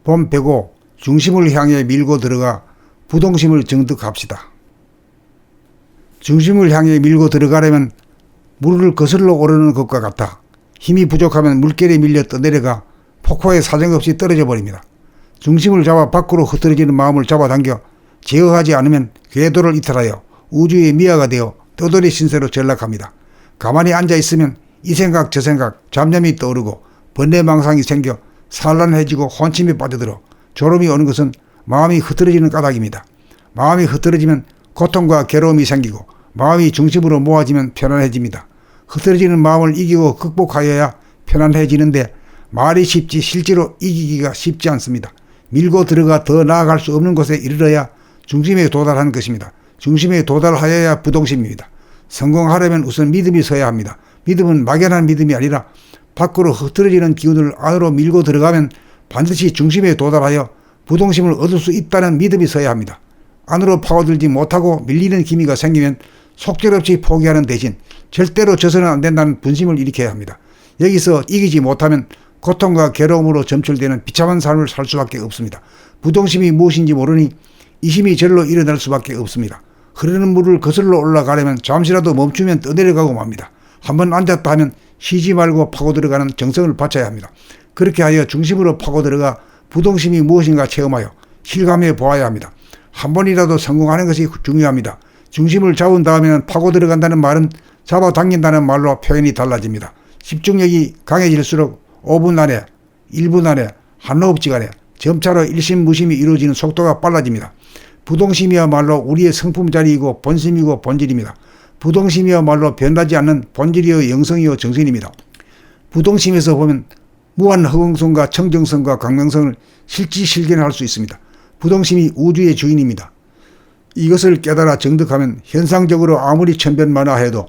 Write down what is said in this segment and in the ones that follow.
봄 배고 중심을 향해 밀고 들어가 부동심을 정득합시다. 중심을 향해 밀고 들어가려면 물을 거슬러 오르는 것과 같아 힘이 부족하면 물결에 밀려 떠내려가 폭포에 사정없이 떨어져 버립니다. 중심을 잡아 밖으로 흩어지는 마음을 잡아당겨 제어하지 않으면 궤도를 이탈하여 우주의 미아가 되어 떠돌이 신세로 전락합니다. 가만히 앉아있으면 이 생각 저 생각 잡념이 떠오르고 번뇌망상이 생겨 산란해지고 혼침에 빠져들어 졸음이 오는 것은 마음이 흐트러지는 까닭입니다. 마음이 흐트러지면 고통과 괴로움이 생기고 마음이 중심으로 모아지면 편안해집니다. 흐트러지는 마음을 이기고 극복하여야 편안해지는데 말이 쉽지 실제로 이기기가 쉽지 않습니다. 밀고 들어가 더 나아갈 수 없는 곳에 이르러야 중심에 도달하는 것입니다. 중심에 도달하여야 부동심입니다. 성공하려면 우선 믿음이 서야 합니다. 믿음은 막연한 믿음이 아니라 밖으로 흐트러지는 기운을 안으로 밀고 들어가면 반드시 중심에 도달하여 부동심을 얻을 수 있다는 믿음이 서야 합니다. 안으로 파고들지 못하고 밀리는 기미가 생기면 속절없이 포기하는 대신 절대로 져서는 안 된다는 분심을 일으켜야 합니다. 여기서 이기지 못하면 고통과 괴로움으로 점철되는 비참한 삶을 살 수밖에 없습니다. 부동심이 무엇인지 모르니 이심이 절로 일어날 수밖에 없습니다. 흐르는 물을 거슬러 올라가려면 잠시라도 멈추면 떠내려가고 맙니다. 한번 앉았다 하면 쉬지 말고 파고 들어가는 정성을 바쳐야 합니다. 그렇게 하여 중심으로 파고 들어가 부동심이 무엇인가 체험하여 실감해 보아야 합니다. 한 번이라도 성공하는 것이 중요합니다. 중심을 잡은 다음에는 파고 들어간다는 말은 잡아당긴다는 말로 표현이 달라집니다. 집중력이 강해질수록 5분 안에, 1분 안에, 한 호흡지 안에 점차로 일심무심이 이루어지는 속도가 빨라집니다. 부동심이야말로 우리의 성품자리이고 본심이고 본질입니다. 부동심이야말로 변하지 않는 본질이요 영성이요 정신입니다. 부동심에서 보면 무한 허공성과 청정성과 광명성을 실지실견할 수 있습니다. 부동심이 우주의 주인입니다. 이것을 깨달아 정득하면 현상적으로 아무리 천변만화해도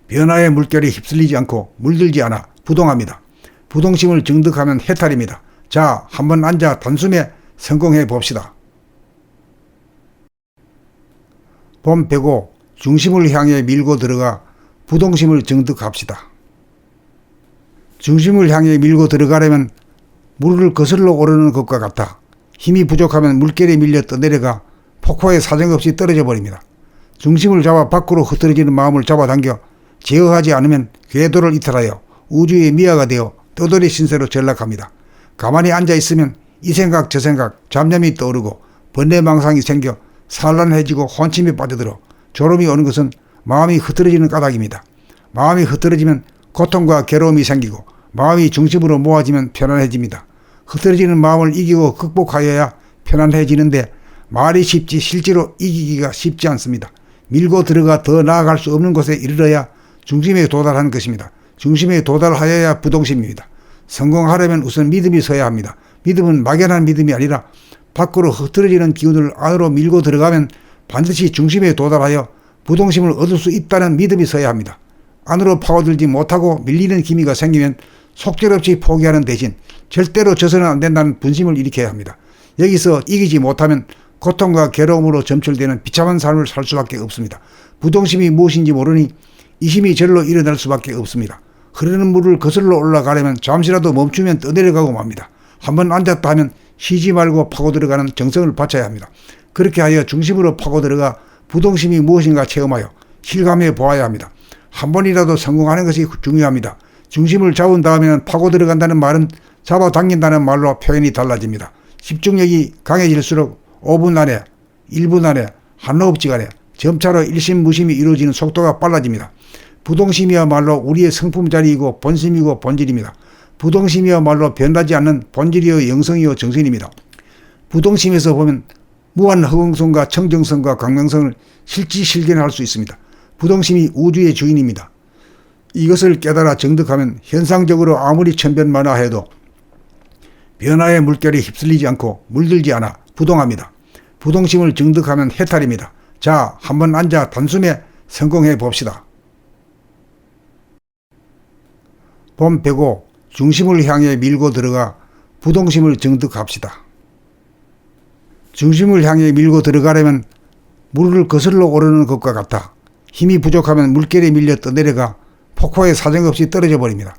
변화의 물결에 휩쓸리지 않고 물들지 않아 부동합니다. 부동심을 정득하면 해탈입니다. 자, 한번 앉아 단숨에 성공해 봅시다. 봄 배고 중심을 향해 밀고 들어가 부동심을 정득합시다. 중심을 향해 밀고 들어가려면 물을 거슬러 오르는 것과 같아 힘이 부족하면 물결에 밀려 떠내려가 폭포에 사정없이 떨어져 버립니다. 중심을 잡아 밖으로 흩어지는 마음을 잡아당겨 제어하지 않으면 궤도를 이탈하여 우주의 미아가 되어 떠돌이 신세로 전락합니다. 가만히 앉아있으면 이 생각 저 생각 잡념이 떠오르고 번뇌망상이 생겨 산란해지고 혼침에 빠져들어 졸음이 오는 것은 마음이 흐트러지는 까닭입니다. 마음이 흐트러지면 고통과 괴로움이 생기고 마음이 중심으로 모아지면 편안해집니다. 흐트러지는 마음을 이기고 극복하여야 편안해지는데 말이 쉽지 실제로 이기기가 쉽지 않습니다. 밀고 들어가 더 나아갈 수 없는 곳에 이르러야 중심에 도달하는 것입니다. 중심에 도달하여야 부동심입니다. 성공하려면 우선 믿음이 서야 합니다. 믿음은 막연한 믿음이 아니라 밖으로 흐트러지는 기운을 안으로 밀고 들어가면 반드시 중심에 도달하여 부동심을 얻을 수 있다는 믿음이 서야 합니다. 안으로 파고들지 못하고 밀리는 기미가 생기면 속절없이 포기하는 대신 절대로 져서는 안 된다는 분심을 일으켜야 합니다. 여기서 이기지 못하면 고통과 괴로움으로 점철되는 비참한 삶을 살 수밖에 없습니다. 부동심이 무엇인지 모르니 이심이 절로 일어날 수밖에 없습니다. 흐르는 물을 거슬러 올라가려면 잠시라도 멈추면 떠내려가고 맙니다. 한번 앉았다 하면 쉬지 말고 파고 들어가는 정성을 바쳐야 합니다. 그렇게 하여 중심으로 파고 들어가 부동심이 무엇인가 체험하여 실감해 보아야 합니다. 한 번이라도 성공하는 것이 중요합니다. 중심을 잡은 다음에는 파고 들어간다는 말은 잡아당긴다는 말로 표현이 달라집니다. 집중력이 강해질수록 5분 안에, 1분 안에, 한 호흡지 안에 점차로 일심무심이 이루어지는 속도가 빨라집니다. 부동심이야말로 우리의 성품자리이고 본심이고 본질입니다. 부동심이야말로 변하지 않는 본질이요 영성이요 정신입니다. 부동심에서 보면 무한 허공성과 청정성과 광명성을 실지실견할 수 있습니다. 부동심이 우주의 주인입니다. 이것을 깨달아 정득하면 현상적으로 아무리 천변만화해도 변화의 물결에 휩쓸리지 않고 물들지 않아 부동합니다. 부동심을 정득하면 해탈입니다. 자, 한번 앉아 단숨에 성공해 봅시다. 봄 배고 중심을 향해 밀고 들어가 부동심을 정득합시다. 중심을 향해 밀고 들어가려면 물을 거슬러 오르는 것과 같아 힘이 부족하면 물결에 밀려 떠내려가 폭포에 사정없이 떨어져 버립니다.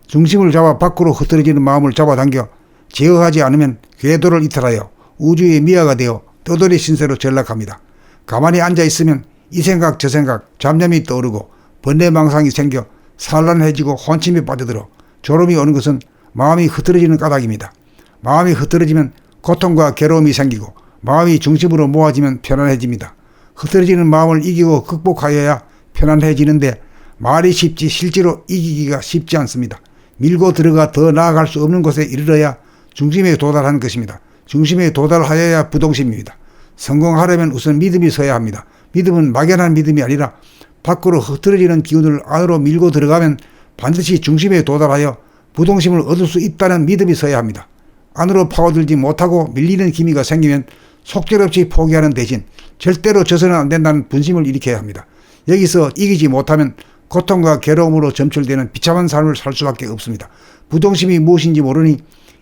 중심을 잡아 밖으로 흩어지는 마음을 잡아당겨 제어하지 않으면 궤도를 이탈하여 우주의 미아가 되어 떠돌이 신세로 전락합니다. 가만히 앉아 있으면 이 생각 저 생각 잡념이 떠오르고 번뇌망상이 생겨 산란해지고 혼침에 빠져들어 졸음이 오는 것은 마음이 흐트러지는 까닭입니다. 마음이 흐트러지면 고통과 괴로움이 생기고 마음이 중심으로 모아지면 편안해집니다. 흐트러지는 마음을 이기고 극복하여야 편안해지는데 말이 쉽지 실제로 이기기가 쉽지 않습니다. 밀고 들어가 더 나아갈 수 없는 곳에 이르러야 중심에 도달하는 것입니다. 중심에 도달하여야 부동심입니다. 성공하려면 우선 믿음이 서야 합니다. 믿음은 막연한 믿음이 아니라 밖으로 흐트러지는 기운을 안으로 밀고 들어가면 반드시 중심에 도달하여 부동심을 얻을 수 있다는 믿음이 서야 합니다. 안으로 파고들지 못하고 밀리는 기미가 생기면 속절없이 포기하는 대신 절대로 져서는 안 된다는 분심을 일으켜야 합니다. 여기서 이기지 못하면 고통과 괴로움으로 점철되는 비참한 삶을 살 수밖에 없습니다. 부동심이 무엇인지 모르니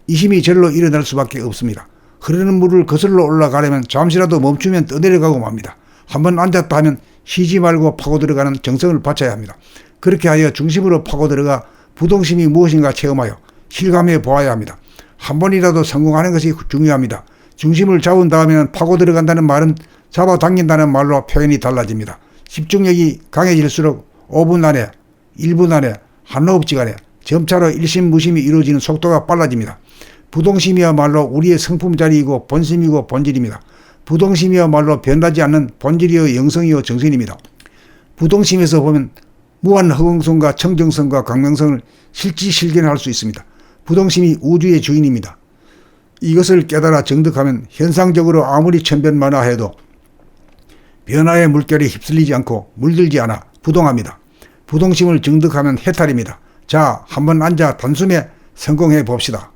이심이 절로 일어날 수밖에 없습니다. 흐르는 물을 거슬러 올라가려면 잠시라도 멈추면 떠내려가고 맙니다. 한번 앉았다 하면 쉬지 말고 파고 들어가는 정성을 바쳐야 합니다. 그렇게 하여 중심으로 파고 들어가 부동심이 무엇인가 체험하여 실감해 보아야 합니다. 한 번이라도 성공하는 것이 중요합니다. 중심을 잡은 다음에는 파고 들어간다는 말은 잡아당긴다는 말로 표현이 달라집니다. 집중력이 강해질수록 5분 안에, 1분 안에, 한 호흡지 안에 점차로 일심무심이 이루어지는 속도가 빨라집니다. 부동심이야말로 우리의 성품자리이고 본심이고 본질입니다. 부동심이야말로 변하지 않는 본질이요 영성이요 정신입니다. 부동심에서 보면 무한 허공성과 청정성과 광명성을 실질실견할 수 있습니다. 부동심이 우주의 주인입니다. 이것을 깨달아 정득하면 현상적으로 아무리 천변만화해도 변화의 물결에 휩쓸리지 않고 물들지 않아 부동합니다. 부동심을 정득하면 해탈입니다. 자, 한번 앉아 단숨에 성공해 봅시다.